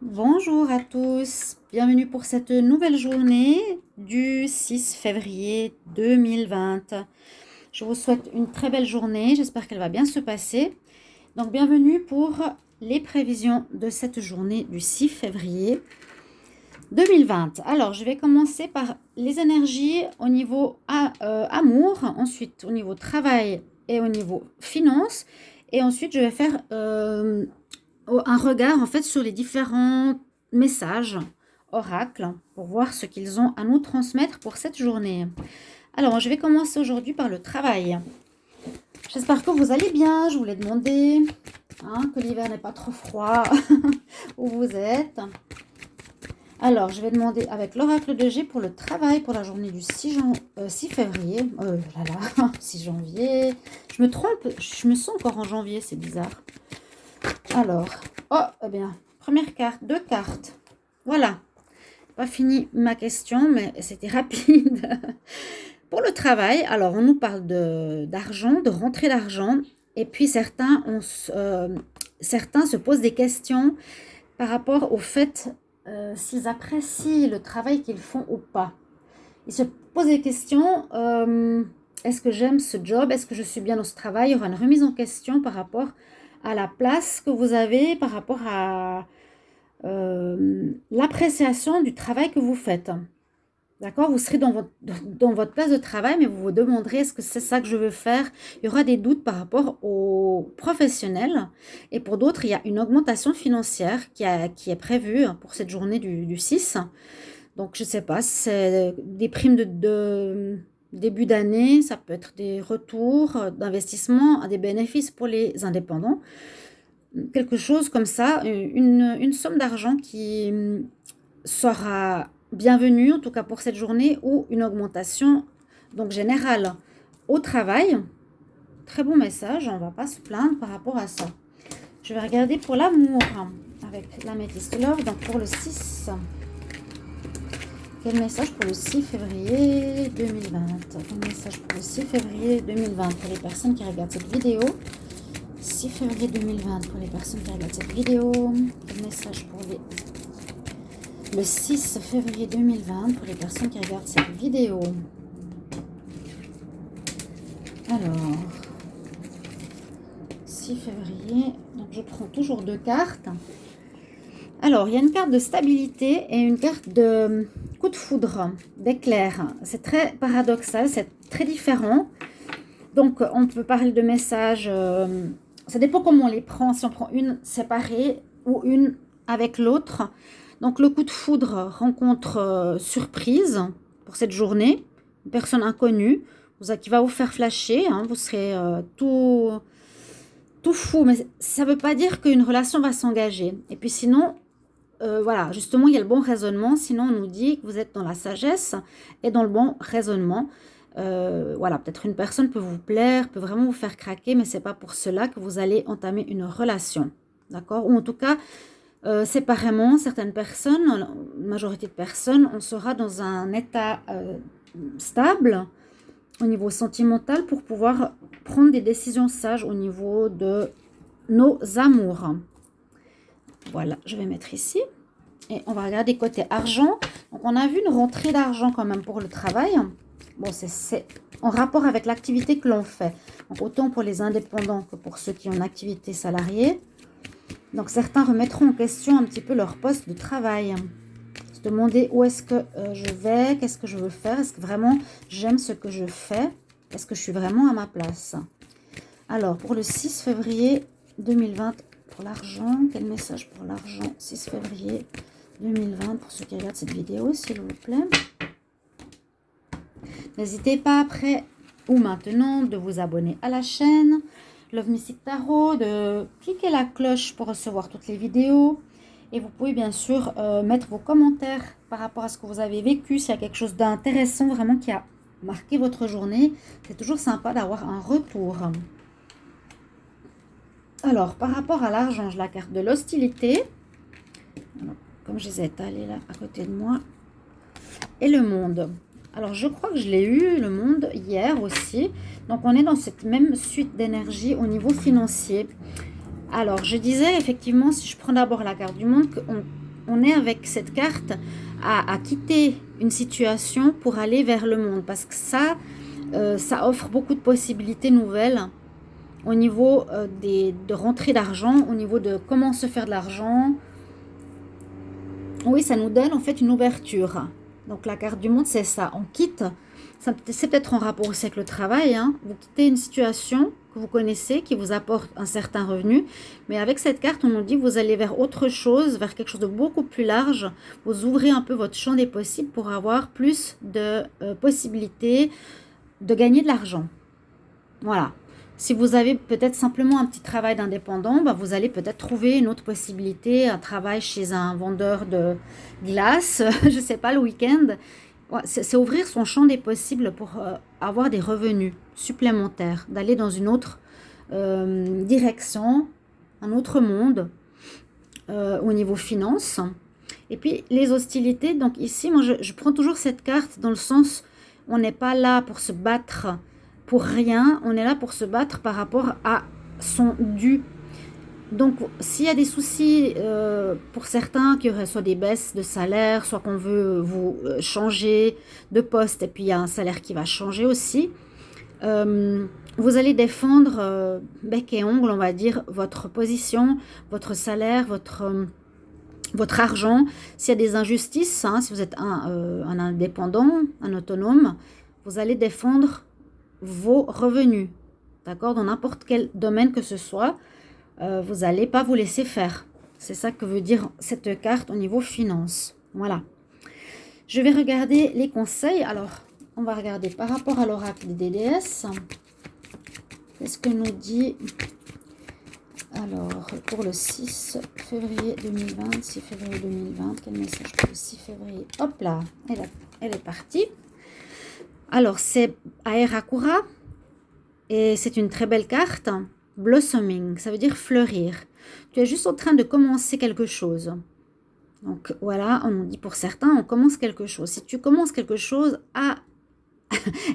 Bonjour à tous, bienvenue pour cette nouvelle journée du 6 février 2020. Je vous souhaite une très belle journée, j'espère qu'elle va bien se passer. Donc bienvenue pour les prévisions de cette journée du 6 février 2020. Alors je vais commencer par les énergies au niveau amour, ensuite au niveau travail et au niveau finance. Et ensuite je vais faire un regard en fait sur les différents messages oracles pour voir ce qu'ils ont à nous transmettre pour cette journée. Alors, je vais commencer aujourd'hui par le travail. J'espère que vous allez bien. Je voulais demander que l'hiver n'est pas trop froid où vous êtes. Alors, je vais demander avec l'oracle de G pour le travail pour la journée du 6 février. 6 janvier. Je me trompe, je me sens encore en janvier, c'est bizarre. Alors, eh bien, première carte, deux cartes. Voilà, pas fini ma question, mais c'était rapide. Pour le travail, alors on nous parle d'argent, de rentrée d'argent, et puis certains se posent des questions par rapport au fait s'ils apprécient le travail qu'ils font ou pas. Ils se posent des questions, est-ce que j'aime ce job? Est-ce que je suis bien dans ce travail? Il y aura une remise en question par rapport à la place que vous avez, par rapport à l'appréciation du travail que vous faites. D'accord? Vous serez dans votre place de travail, mais vous vous demanderez est-ce que c'est ça que je veux faire? Il y aura des doutes par rapport aux professionnels. Et pour d'autres, il y a une augmentation financière qui est prévue pour cette journée du 6. Donc, je ne sais pas, c'est des primes de début d'année, ça peut être des retours d'investissement, des bénéfices pour les indépendants. Quelque chose comme ça, une somme d'argent qui sera bienvenue, en tout cas pour cette journée, ou une augmentation donc générale au travail. Très bon message, on ne va pas se plaindre par rapport à ça. Je vais regarder pour l'amour avec l'améthyste love, donc pour le 6. Quel message pour le 6 février 2020? Quel message pour le 6 février 2020 pour les personnes qui regardent cette vidéo? 6 février 2020 pour les personnes qui regardent cette vidéo. Quel message pour le 6 février 2020 pour les personnes qui regardent cette vidéo? Alors, 6 février, donc je prends toujours deux cartes. Alors, il y a une carte de stabilité et une carte de coup de foudre, d'éclair. C'est très paradoxal, c'est très différent. Donc, on peut parler de messages, ça dépend comment on les prend, si on prend une séparée ou une avec l'autre. Donc, le coup de foudre, rencontre surprise pour cette journée, une personne inconnue qui va vous faire flasher, vous serez tout fou, mais ça ne veut pas dire qu'une relation va s'engager. Et puis sinon, voilà, justement, il y a le bon raisonnement. Sinon, on nous dit que vous êtes dans la sagesse et dans le bon raisonnement. Voilà, peut-être une personne peut vous plaire, peut vraiment vous faire craquer, mais ce n'est pas pour cela que vous allez entamer une relation. D'accord? Ou en tout cas, séparément, certaines personnes, la majorité de personnes, on sera dans un état stable au niveau sentimental pour pouvoir prendre des décisions sages au niveau de nos amours. Voilà, je vais mettre ici. Et on va regarder côté argent. Donc, on a vu une rentrée d'argent quand même pour le travail. Bon, c'est en rapport avec l'activité que l'on fait. Donc, autant pour les indépendants que pour ceux qui ont une activité salariée. Donc, certains remettront en question un petit peu leur poste de travail. Se demander où est-ce que je vais, qu'est-ce que je veux faire, est-ce que vraiment j'aime ce que je fais, est-ce que je suis vraiment à ma place. Alors, pour le 6 février 2020, pour l'argent, quel message pour l'argent 6 février 2020 pour ceux qui regardent cette vidéo, s'il vous plaît. N'hésitez pas après ou maintenant de vous abonner à la chaîne Love Mystic Tarot, de cliquer la cloche pour recevoir toutes les vidéos. Et vous pouvez bien sûr mettre vos commentaires par rapport à ce que vous avez vécu. S'il y a quelque chose d'intéressant vraiment qui a marqué votre journée, c'est toujours sympa d'avoir un retour. Alors, par rapport à l'argent, j'ai la carte de l'hostilité. Comme je les ai étalés là à côté de moi. Et le monde. Alors, je crois que je l'ai eu, le monde, hier aussi. Donc, on est dans cette même suite d'énergie au niveau financier. Alors, je disais effectivement, si je prends d'abord la carte du monde, on est avec cette carte à quitter une situation pour aller vers le monde. Parce que ça offre beaucoup de possibilités nouvelles au niveau de rentrée d'argent, au niveau de comment se faire de l'argent. Oui, ça nous donne en fait une ouverture. Donc la carte du monde, c'est ça. On quitte, c'est peut-être en rapport aussi avec le travail. Hein. Vous quittez une situation que vous connaissez, qui vous apporte un certain revenu. Mais avec cette carte, on nous dit que vous allez vers autre chose, vers quelque chose de beaucoup plus large. Vous ouvrez un peu votre champ des possibles pour avoir plus de possibilités de gagner de l'argent. Voilà. Si vous avez peut-être simplement un petit travail d'indépendant, bah vous allez peut-être trouver une autre possibilité, un travail chez un vendeur de glace, je ne sais pas, le week-end. Ouais, c'est ouvrir son champ des possibles pour avoir des revenus supplémentaires, d'aller dans une autre direction, un autre monde au niveau finance. Et puis les hostilités, donc ici, moi je prends toujours cette carte dans le sens, on n'est pas là pour se battre pour rien, on est là pour se battre par rapport à son dû. Donc, s'il y a des soucis pour certains, qu'il y aurait soit des baisses de salaire, soit qu'on veut vous changer de poste, et puis il y a un salaire qui va changer aussi, vous allez défendre bec et ongle, on va dire, votre position, votre salaire, votre argent. S'il y a des injustices, hein, si vous êtes un indépendant, un autonome, vous allez défendre vos revenus, d'accord, dans n'importe quel domaine que ce soit, vous n'allez pas vous laisser faire. C'est ça que veut dire cette carte au niveau finance. Voilà. Je vais regarder les conseils. Alors, on va regarder par rapport à l'oracle des DDS. Qu'est-ce que nous dit? Alors, pour le 6 février 2020, 6 février 2020, quel message pour le 6 février? Hop là, elle est partie. Alors, c'est Aerakura et c'est une très belle carte. Blossoming, ça veut dire fleurir. Tu es juste en train de commencer quelque chose. Donc, voilà, on nous dit pour certains, on commence quelque chose. Si tu commences quelque chose,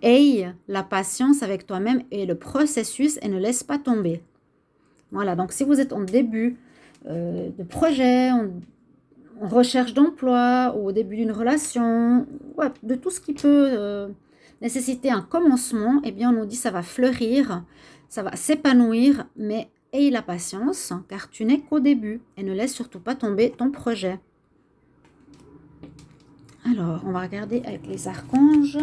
aie la patience avec toi-même et le processus et ne laisse pas tomber. Voilà, donc si vous êtes en début de projet, en recherche d'emploi ou au début d'une relation, ouais, de tout ce qui peut nécessiter un commencement, eh bien on nous dit ça va fleurir, ça va s'épanouir, mais aie la patience car tu n'es qu'au début et ne laisse surtout pas tomber ton projet. Alors, on va regarder avec les archanges.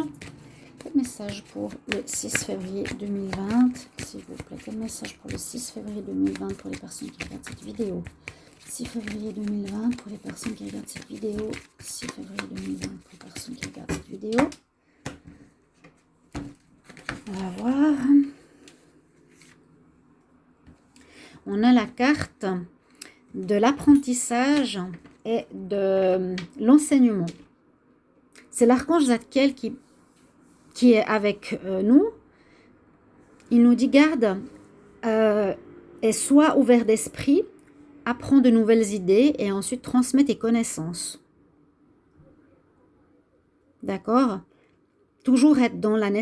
Quel message pour le 6 février 2020, s'il vous plaît? Quel message pour le 6 février 2020 pour les personnes qui regardent cette vidéo? 6 février 2020 pour les personnes qui regardent cette vidéo. 6 février 2020 pour les personnes qui regardent cette vidéo. On va voir. On a la carte de l'apprentissage et de l'enseignement. C'est l'archange Zadkiel qui est avec nous. Il nous dit garde et sois ouvert d'esprit, apprends de nouvelles idées et ensuite transmets tes connaissances. D'accord? Toujours être dans la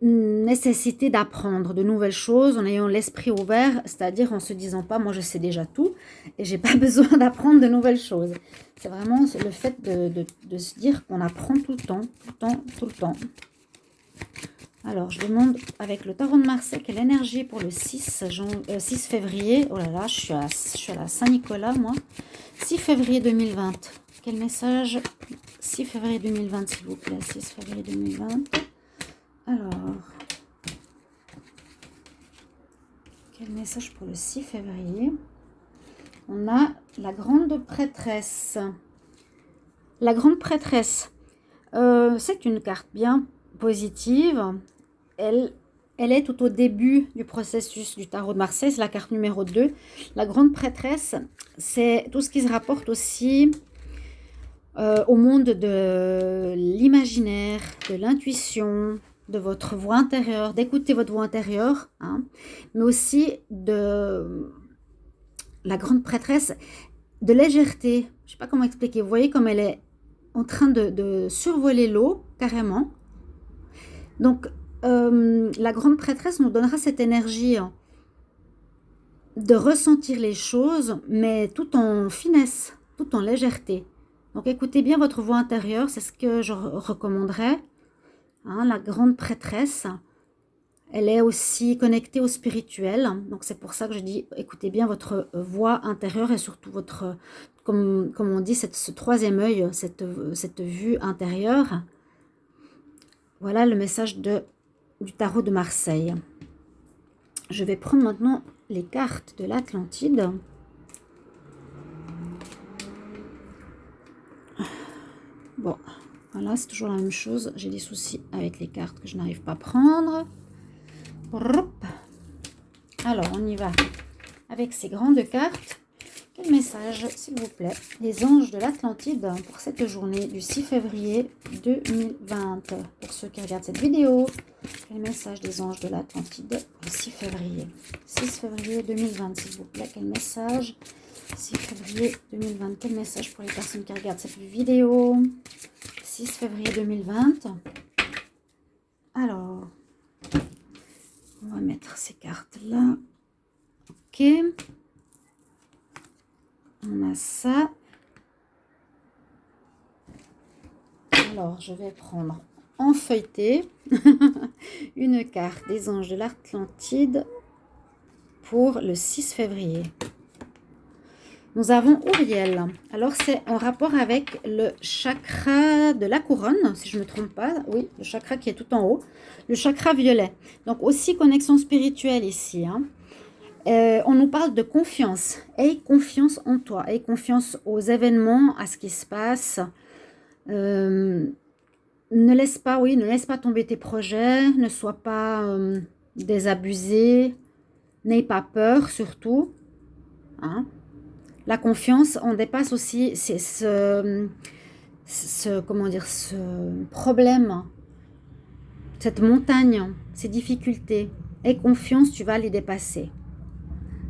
nécessité d'apprendre de nouvelles choses en ayant l'esprit ouvert, c'est-à-dire en se disant pas moi je sais déjà tout et j'ai pas besoin d'apprendre de nouvelles choses. C'est vraiment le fait de se dire qu'on apprend tout le temps, tout le temps. Alors je demande avec le tarot de Marseille quelle énergie pour le 6 février. Oh là là, je suis à la Saint-Nicolas moi. 6 février 2020. Quel message? 6 février 2020 s'il vous plaît. 6 février 2020. Alors, quel message pour le 6 février? On a la grande prêtresse. La grande prêtresse, c'est une carte bien positive. Elle est tout au début du processus du tarot de Marseille, c'est la carte numéro 2. La grande prêtresse, c'est tout ce qui se rapporte aussi au monde de l'imaginaire, de l'intuition, de votre voix intérieure, d'écouter votre voix intérieure, hein, mais aussi de la grande prêtresse, de légèreté. Je ne sais pas comment expliquer. Vous voyez comme elle est en train de survoler l'eau, carrément. Donc, la grande prêtresse nous donnera cette énergie de ressentir les choses, mais tout en finesse, tout en légèreté. Donc écoutez bien votre voix intérieure, c'est ce que je recommanderais. Hein, la grande prêtresse, elle est aussi connectée au spirituel. Donc c'est pour ça que je dis, écoutez bien votre voix intérieure et surtout votre, comme on dit, ce troisième œil, cette vue intérieure. Voilà le message du tarot de Marseille. Je vais prendre maintenant les cartes de l'Atlantide. Bon, voilà, c'est toujours la même chose. J'ai des soucis avec les cartes que je n'arrive pas à prendre. Alors, on y va avec ces grandes cartes. Quel message, s'il vous plaît, les anges de l'Atlantide pour cette journée du 6 février 2020. Pour ceux qui regardent cette vidéo, quel message des anges de l'Atlantide le 6 février 2020, s'il vous plaît. Quel message 6 février 2020. Quel message pour les personnes qui regardent cette vidéo 6 février 2020. Alors, on va mettre ces cartes-là. Ok. On a ça. Alors, je vais prendre en feuilleté une carte des anges de l'Atlantide pour le 6 février. Nous avons Uriel. Alors, c'est en rapport avec le chakra de la couronne, si je ne me trompe pas. Oui, le chakra qui est tout en haut. Le chakra violet. Donc, aussi connexion spirituelle ici. Hein. On nous parle de confiance. Aie confiance en toi. Aie confiance aux événements, à ce qui se passe. Ne laisse pas tomber tes projets. Ne sois pas désabusé. N'aie pas peur, surtout. Hein. La confiance, on dépasse aussi ce problème, cette montagne, ces difficultés. Aie confiance, tu vas les dépasser.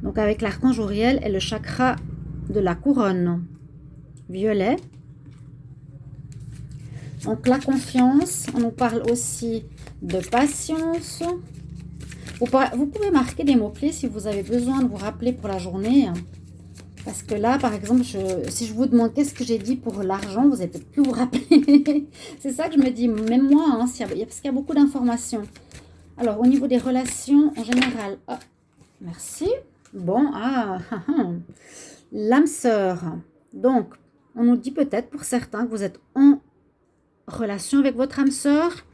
Donc avec l'archange Uriel et le chakra de la couronne violet. Donc la confiance, on nous parle aussi de patience. Vous pouvez marquer des mots-clés si vous avez besoin de vous rappeler pour la journée. Parce que là, par exemple, si je vous demande qu'est-ce que j'ai dit pour l'argent, vous n'allez peut-être plus vous rappeler. C'est ça que je me dis, même moi, hein, parce qu'il y a beaucoup d'informations. Alors, au niveau des relations, en général, merci. Bon, l'âme sœur. Donc, on nous dit peut-être pour certains que vous êtes en relation avec votre âme sœur.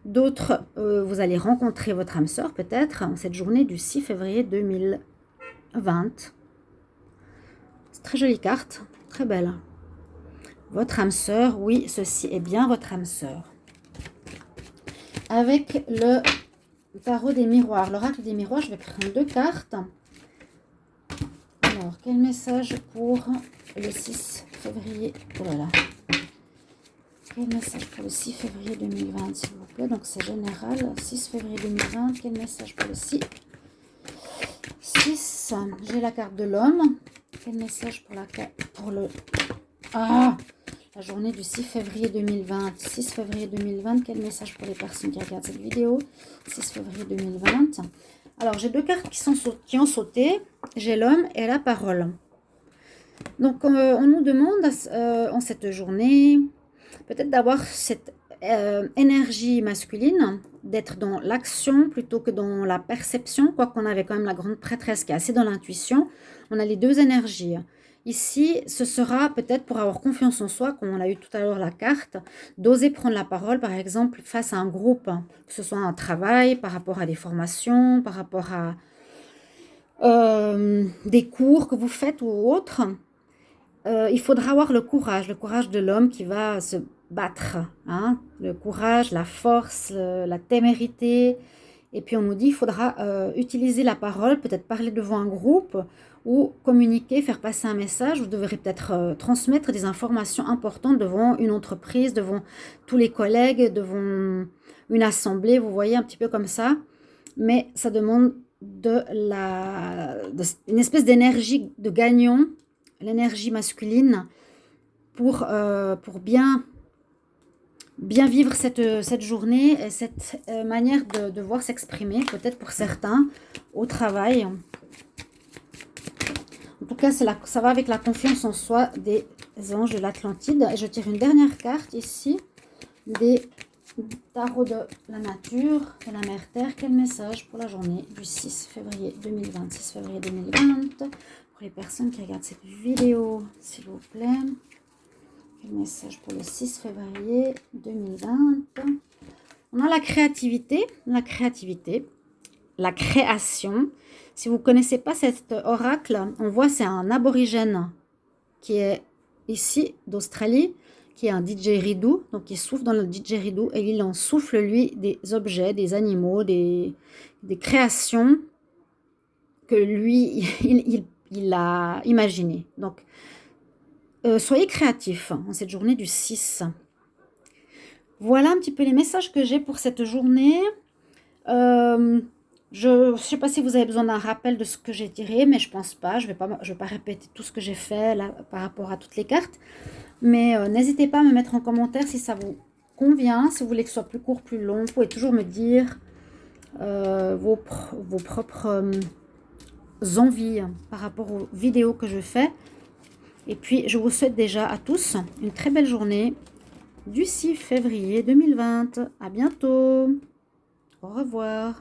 D'autres, vous allez rencontrer votre âme sœur peut-être en cette journée du 6 février 2020. Très jolie carte, très belle. Votre âme sœur, oui, ceci est bien votre âme sœur. Avec le tarot des miroirs, l'oracle des miroirs, je vais prendre 2 cartes. Alors, quel message pour le 6 février? Oh là là. Quel message pour le 6 février 2020, s'il vous plaît? Donc, c'est général. 6 février 2020, quel message pour le 6? J'ai la carte de l'homme. Quel message pour la journée du 6 février 2020. 6 février 2020, quel message pour les personnes qui regardent cette vidéo? 6 février 2020. Alors, j'ai 2 cartes qui ont sauté. J'ai l'homme et la parole. Donc, on nous demande en cette journée peut-être d'avoir cette énergie masculine, d'être dans l'action plutôt que dans la perception, quoique on avait quand même la grande prêtresse qui est assez dans l'intuition. On a les 2 énergies. Ici, ce sera peut-être pour avoir confiance en soi, comme on a eu tout à l'heure la carte, d'oser prendre la parole, par exemple, face à un groupe, que ce soit un travail, par rapport à des formations, par rapport à des cours que vous faites ou autres. Il faudra avoir le courage de l'homme qui va se battre. Hein, le courage, la force, la témérité. Et puis on nous dit qu'il faudra utiliser la parole, peut-être parler devant un groupe ou communiquer, faire passer un message. Vous devrez peut-être transmettre des informations importantes devant une entreprise, devant tous les collègues, devant une assemblée, vous voyez, un petit peu comme ça. Mais ça demande une espèce d'énergie de gagnant, l'énergie masculine, pour bien vivre cette journée et cette manière de devoir s'exprimer, peut-être pour certains, au travail. En tout cas, ça va avec la confiance en soi des anges de l'Atlantide. Et je tire une dernière carte ici, des tarots de la nature, de la mère Terre. Quel message pour la journée du 6 février 2020, 6 février 2020, pour les personnes qui regardent cette vidéo, s'il vous plaît. Quel message pour le 6 février 2020. On a la créativité, la création. Si vous ne connaissez pas cet oracle, on voit c'est un aborigène qui est ici d'Australie, qui est un didgeridoo, donc il souffle dans le didgeridoo et il en souffle lui des objets, des animaux, des créations que lui, il a imaginées. Donc, soyez créatifs en cette journée du 6. Voilà un petit peu les messages que j'ai pour cette journée. Je ne sais pas si vous avez besoin d'un rappel de ce que j'ai tiré, mais je pense pas. Je vais pas répéter tout ce que j'ai fait là par rapport à toutes les cartes. Mais n'hésitez pas à me mettre en commentaire si ça vous convient, si vous voulez que ce soit plus court, plus long. Vous pouvez toujours me dire vos propres envies par rapport aux vidéos que je fais. Et puis, je vous souhaite déjà à tous une très belle journée du 6 février 2020. À bientôt. Au revoir.